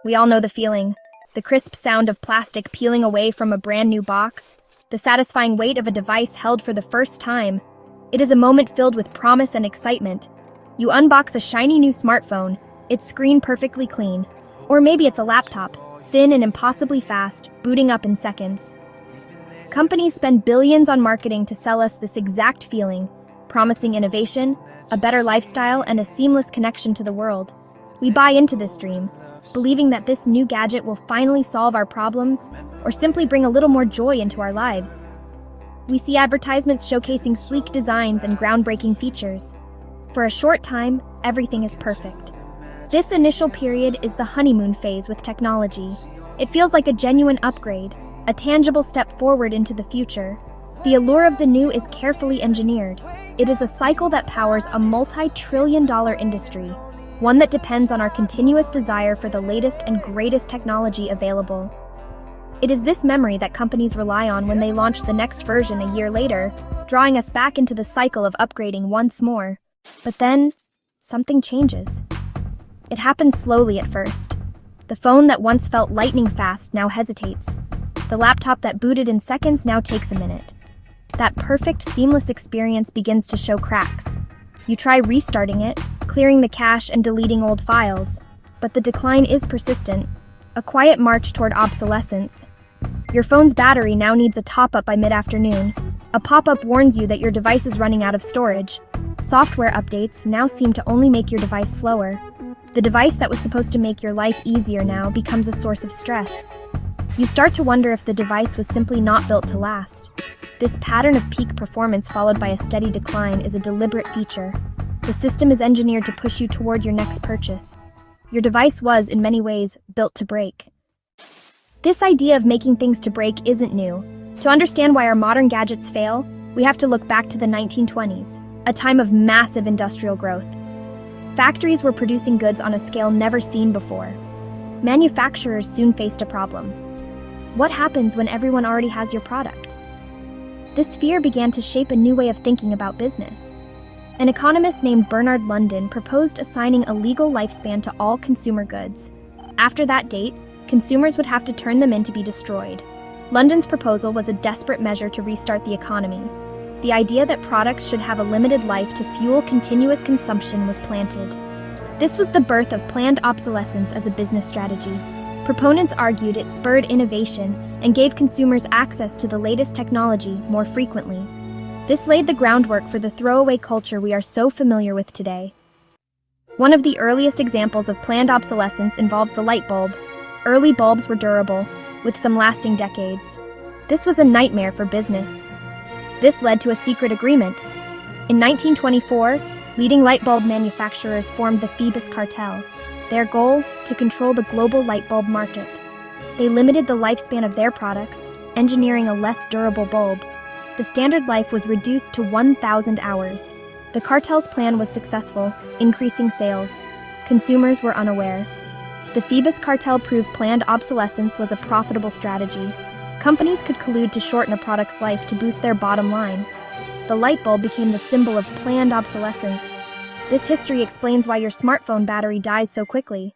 We all know the feeling. The crisp sound of plastic peeling away from a brand new box. The satisfying weight of a device held for the first time. It is a moment filled with promise and excitement. You unbox a shiny new smartphone, its screen perfectly clean. Or maybe it's a laptop, thin and impossibly fast, booting up in seconds. Companies spend billions on marketing to sell us this exact feeling, promising innovation, a better lifestyle, and a seamless connection to the world. We buy into this dream, believing that this new gadget will finally solve our problems or simply bring a little more joy into our lives. We see advertisements showcasing sleek designs and groundbreaking features. For a short time, everything is perfect. This initial period is the honeymoon phase with technology. It feels like a genuine upgrade, a tangible step forward into the future. The allure of the new is carefully engineered. It is a cycle that powers a multi-trillion-dollar industry, one that depends on our continuous desire for the latest and greatest technology available. It is this memory that companies rely on when they launch the next version a year later, drawing us back into the cycle of upgrading once more. But then, something changes. It happens slowly at first. The phone that once felt lightning fast now hesitates. The laptop that booted in seconds now takes a minute. That perfect, seamless experience begins to show cracks. You try restarting it, clearing the cache and deleting old files, but the decline is persistent, a quiet march toward obsolescence. Your phone's battery now needs a top-up by mid-afternoon. A pop-up warns you that your device is running out of storage. Software updates now seem to only make your device slower. The device that was supposed to make your life easier now becomes a source of stress. You start to wonder if the device was simply not built to last. This pattern of peak performance followed by a steady decline is a deliberate feature. The system is engineered to push you toward your next purchase. Your device was, in many ways, built to break. This idea of making things to break isn't new. To understand why our modern gadgets fail, we have to look back to the 1920s, a time of massive industrial growth. Factories were producing goods on a scale never seen before. Manufacturers soon faced a problem. What happens when everyone already has your product? This fear began to shape a new way of thinking about business. An economist named Bernard London proposed assigning a legal lifespan to all consumer goods. After that date, consumers would have to turn them in to be destroyed. London's proposal was a desperate measure to restart the economy. The idea that products should have a limited life to fuel continuous consumption was planted. This was the birth of planned obsolescence as a business strategy. Proponents argued it spurred innovation and gave consumers access to the latest technology more frequently. This laid the groundwork for the throwaway culture we are so familiar with today. One of the earliest examples of planned obsolescence involves the light bulb. Early bulbs were durable, with some lasting decades. This was a nightmare for business. This led to a secret agreement. In 1924, leading light bulb manufacturers formed the Phoebus Cartel. Their goal, to control the global light bulb market. They limited the lifespan of their products, engineering a less durable bulb. The standard life was reduced to 1,000 hours. The cartel's plan was successful, increasing sales. Consumers were unaware. The Phoebus Cartel proved planned obsolescence was a profitable strategy. Companies could collude to shorten a product's life to boost their bottom line. The light bulb became the symbol of planned obsolescence. This history explains why your smartphone battery dies so quickly.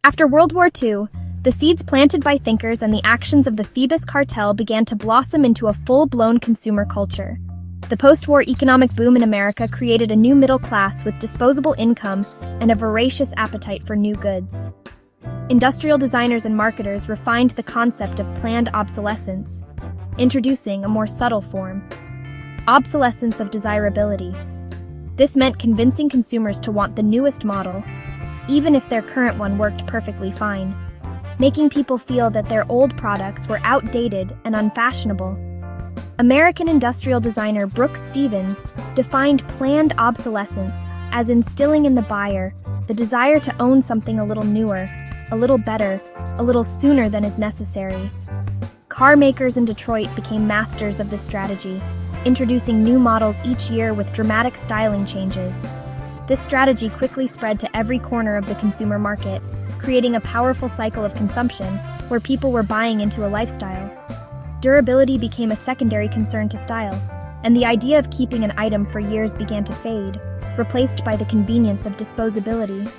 After World War II, the seeds planted by thinkers and the actions of the Phoebus Cartel began to blossom into a full-blown consumer culture. The post-war economic boom in America created a new middle class with disposable income and a voracious appetite for new goods. Industrial designers and marketers refined the concept of planned obsolescence, introducing a more subtle form: obsolescence of desirability. This meant convincing consumers to want the newest model, even if their current one worked perfectly fine, making people feel that their old products were outdated and unfashionable. American industrial designer Brooks Stevens defined planned obsolescence as instilling in the buyer the desire to own something a little newer, a little better, a little sooner than is necessary. Car makers in Detroit became masters of this strategy, introducing new models each year with dramatic styling changes. This strategy quickly spread to every corner of the consumer market, creating a powerful cycle of consumption where people were buying into a lifestyle. Durability became a secondary concern to style, and the idea of keeping an item for years began to fade, replaced by the convenience of disposability.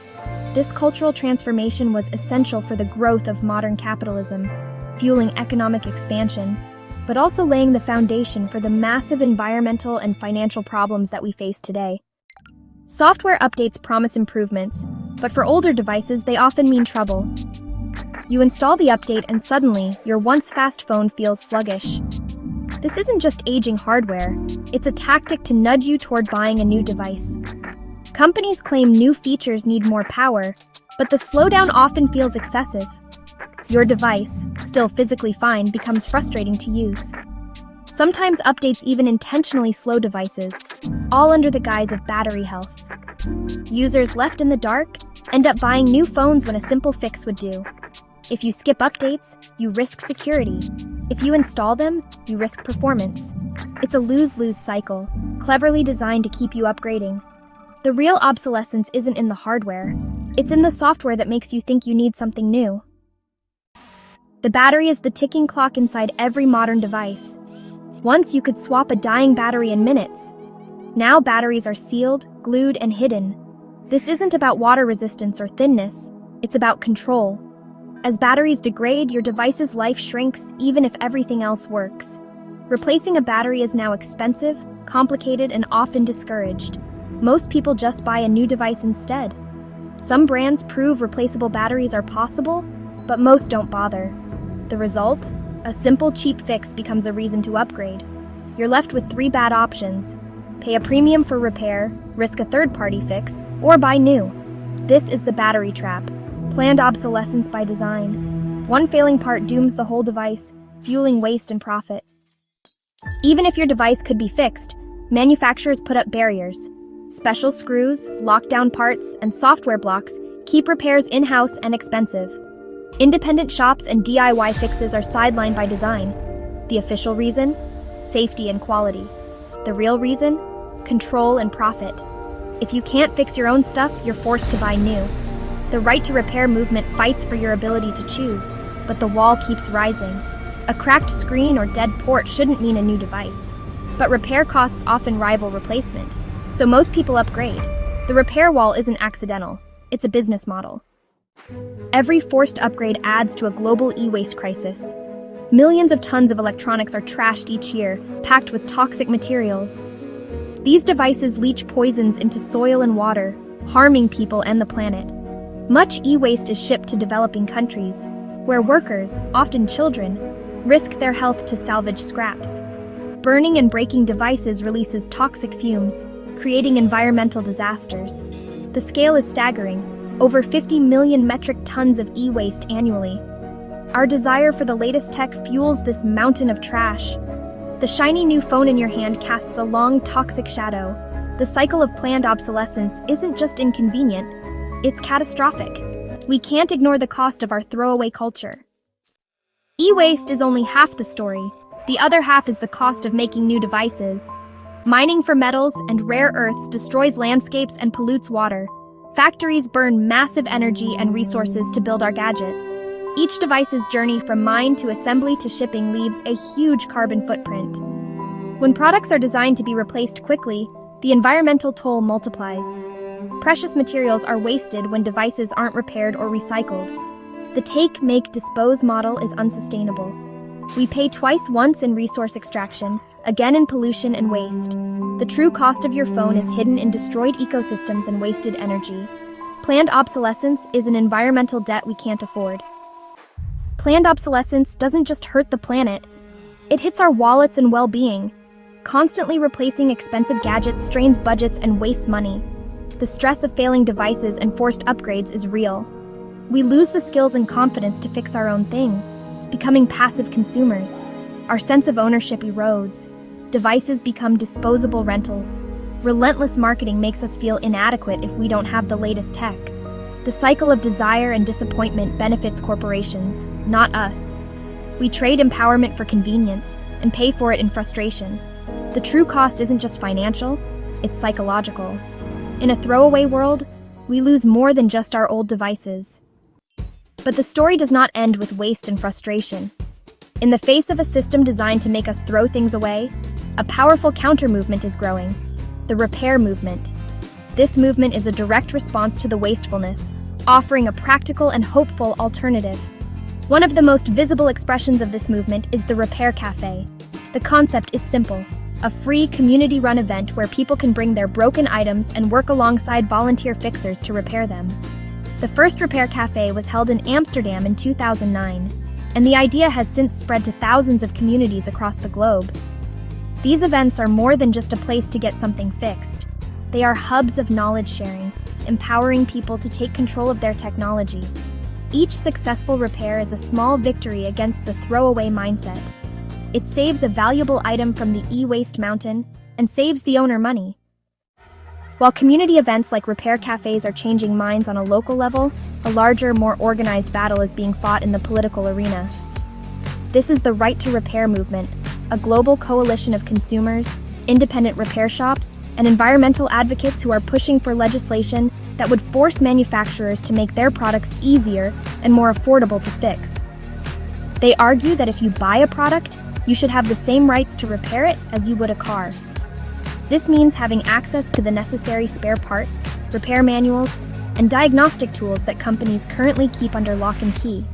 This cultural transformation was essential for the growth of modern capitalism, fueling economic expansion, but also laying the foundation for the massive environmental and financial problems that we face today. Software updates promise improvements, but for older devices, they often mean trouble. You install the update and suddenly, your once fast phone feels sluggish. This isn't just aging hardware, it's a tactic to nudge you toward buying a new device. Companies claim new features need more power, but the slowdown often feels excessive. Your device, still physically fine, becomes frustrating to use. Sometimes updates even intentionally slow devices, all under the guise of battery health. Users left in the dark end up buying new phones when a simple fix would do. If you skip updates, you risk security. If you install them, you risk performance. It's a lose-lose cycle, cleverly designed to keep you upgrading. The real obsolescence isn't in the hardware. It's in the software that makes you think you need something new. The battery is the ticking clock inside every modern device. Once you could swap a dying battery in minutes. Now batteries are sealed, glued, and hidden. This isn't about water resistance or thinness. It's about control. As batteries degrade, your device's life shrinks even if everything else works. Replacing a battery is now expensive, complicated, and often discouraged. Most people just buy a new device instead. Some brands prove replaceable batteries are possible, but most don't bother. The result? A simple, cheap fix becomes a reason to upgrade. You're left with 3 bad options: pay a premium for repair, risk a third-party fix, or buy new. This is the battery trap, planned obsolescence by design. One failing part dooms the whole device, fueling waste and profit. Even if your device could be fixed, manufacturers put up barriers. Special screws, lockdown parts, and software blocks keep repairs in-house and expensive. Independent shops and DIY fixes are sidelined by design. The official reason? Safety and quality. The real reason? Control and profit. If you can't fix your own stuff, you're forced to buy new. The right to repair movement fights for your ability to choose, but the wall keeps rising. A cracked screen or dead port shouldn't mean a new device. But repair costs often rival replacement, so most people upgrade. The repair wall isn't accidental, it's a business model. Every forced upgrade adds to a global e-waste crisis. Millions of tons of electronics are trashed each year, packed with toxic materials. These devices leach poisons into soil and water, harming people and the planet. Much e-waste is shipped to developing countries, where workers, often children, risk their health to salvage scraps. Burning and breaking devices releases toxic fumes, creating environmental disasters. The scale is staggering, over 50 million metric tons of e-waste annually. Our desire for the latest tech fuels this mountain of trash. The shiny new phone in your hand casts a long, toxic shadow. The cycle of planned obsolescence isn't just inconvenient, it's catastrophic. We can't ignore the cost of our throwaway culture. E-waste is only half the story. The other half is the cost of making new devices. Mining for metals and rare earths destroys landscapes and pollutes water. Factories burn massive energy and resources to build our gadgets. Each device's journey from mine to assembly to shipping leaves a huge carbon footprint. When products are designed to be replaced quickly, the environmental toll multiplies. Precious materials are wasted when devices aren't repaired or recycled. The take, make, dispose model is unsustainable. We pay twice, once in resource extraction, again in pollution and waste. The true cost of your phone is hidden in destroyed ecosystems and wasted energy. Planned obsolescence is an environmental debt we can't afford. Planned obsolescence doesn't just hurt the planet, it hits our wallets and well-being. Constantly replacing expensive gadgets strains budgets and wastes money. The stress of failing devices and forced upgrades is real. We lose the skills and confidence to fix our own things, becoming passive consumers. Our sense of ownership erodes. Devices become disposable rentals. Relentless marketing makes us feel inadequate if we don't have the latest tech. The cycle of desire and disappointment benefits corporations, not us. We trade empowerment for convenience and pay for it in frustration. The true cost isn't just financial, it's psychological. In a throwaway world, we lose more than just our old devices. But the story does not end with waste and frustration. In the face of a system designed to make us throw things away, a powerful counter-movement is growing, the repair movement. This movement is a direct response to the wastefulness, offering a practical and hopeful alternative. One of the most visible expressions of this movement is the Repair Cafe. The concept is simple: a free, community-run event where people can bring their broken items and work alongside volunteer fixers to repair them. The first Repair Cafe was held in Amsterdam in 2009, and the idea has since spread to thousands of communities across the globe. These events are more than just a place to get something fixed. They are hubs of knowledge sharing, empowering people to take control of their technology. Each successful repair is a small victory against the throwaway mindset. It saves a valuable item from the e-waste mountain and saves the owner money. While community events like repair cafes are changing minds on a local level, a larger, more organized battle is being fought in the political arena. This is the Right to Repair movement, a global coalition of consumers, independent repair shops, and environmental advocates who are pushing for legislation that would force manufacturers to make their products easier and more affordable to fix. They argue that if you buy a product, you should have the same rights to repair it as you would a car. This means having access to the necessary spare parts, repair manuals, and diagnostic tools that companies currently keep under lock and key.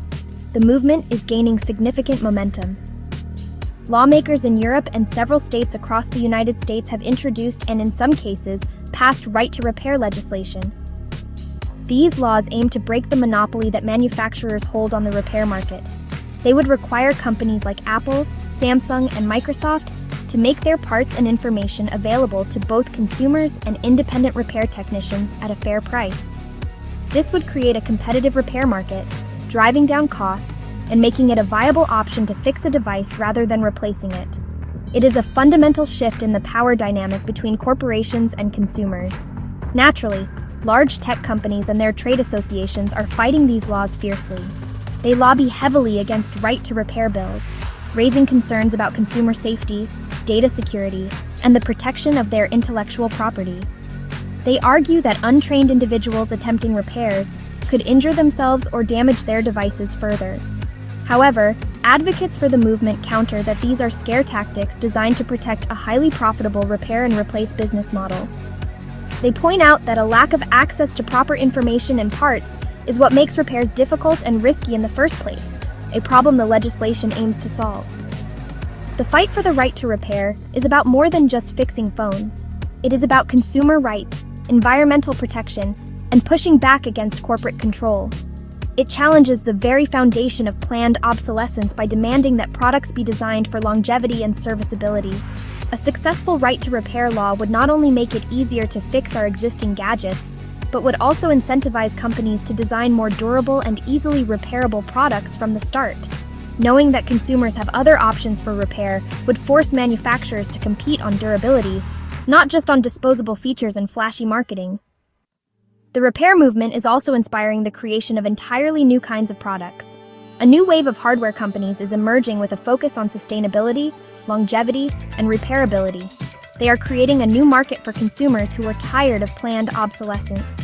The movement is gaining significant momentum. Lawmakers in Europe and several states across the United States have introduced and in some cases passed right-to-repair legislation. These laws aim to break the monopoly that manufacturers hold on the repair market. They would require companies like Apple, Samsung, and Microsoft to make their parts and information available to both consumers and independent repair technicians at a fair price. This would create a competitive repair market, driving down costs and making it a viable option to fix a device rather than replacing it. It is a fundamental shift in the power dynamic between corporations and consumers. Naturally, large tech companies and their trade associations are fighting these laws fiercely. They lobby heavily against right-to-repair bills, raising concerns about consumer safety, data security, and the protection of their intellectual property. They argue that untrained individuals attempting repairs could injure themselves or damage their devices further. However, advocates for the movement counter that these are scare tactics designed to protect a highly profitable repair and replace business model. They point out that a lack of access to proper information and parts is what makes repairs difficult and risky in the first place, a problem the legislation aims to solve. The fight for the right to repair is about more than just fixing phones. It is about consumer rights, environmental protection, and pushing back against corporate control. It challenges the very foundation of planned obsolescence by demanding that products be designed for longevity and serviceability. A successful right to repair law would not only make it easier to fix our existing gadgets, but would also incentivize companies to design more durable and easily repairable products from the start. Knowing that consumers have other options for repair would force manufacturers to compete on durability, not just on disposable features and flashy marketing. The repair movement is also inspiring the creation of entirely new kinds of products. A new wave of hardware companies is emerging with a focus on sustainability, longevity, and repairability. They are creating a new market for consumers who are tired of planned obsolescence.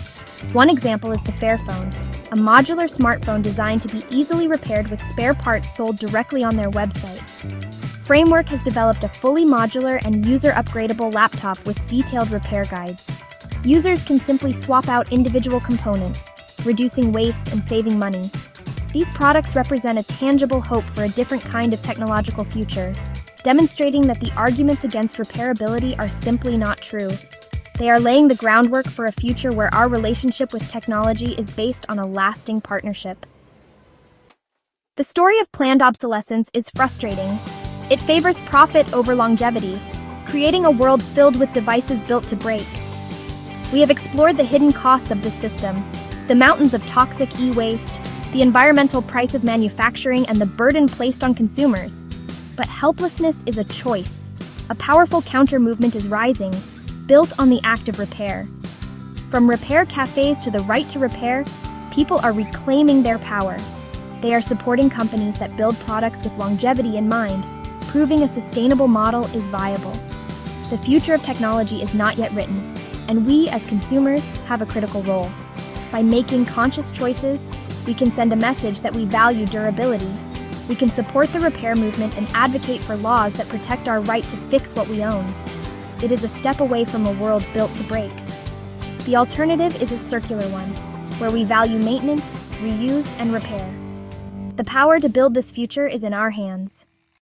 One example is the Fairphone, a modular smartphone designed to be easily repaired with spare parts sold directly on their website. Framework has developed a fully modular and user-upgradable laptop with detailed repair guides. Users can simply swap out individual components, reducing waste and saving money. These products represent a tangible hope for a different kind of technological future, demonstrating that the arguments against repairability are simply not true. They are laying the groundwork for a future where our relationship with technology is based on a lasting partnership. The story of planned obsolescence is frustrating. It favors profit over longevity, creating a world filled with devices built to break. We have explored the hidden costs of this system, the mountains of toxic e-waste, the environmental price of manufacturing, and the burden placed on consumers. But helplessness is a choice. A powerful counter-movement is rising, built on the act of repair. From repair cafes to the right to repair, people are reclaiming their power. They are supporting companies that build products with longevity in mind, proving a sustainable model is viable. The future of technology is not yet written, and we as consumers have a critical role. By making conscious choices, we can send a message that we value durability. We can support the repair movement and advocate for laws that protect our right to fix what we own. It is a step away from a world built to break. The alternative is a circular one, where we value maintenance, reuse, and repair. The power to build this future is in our hands.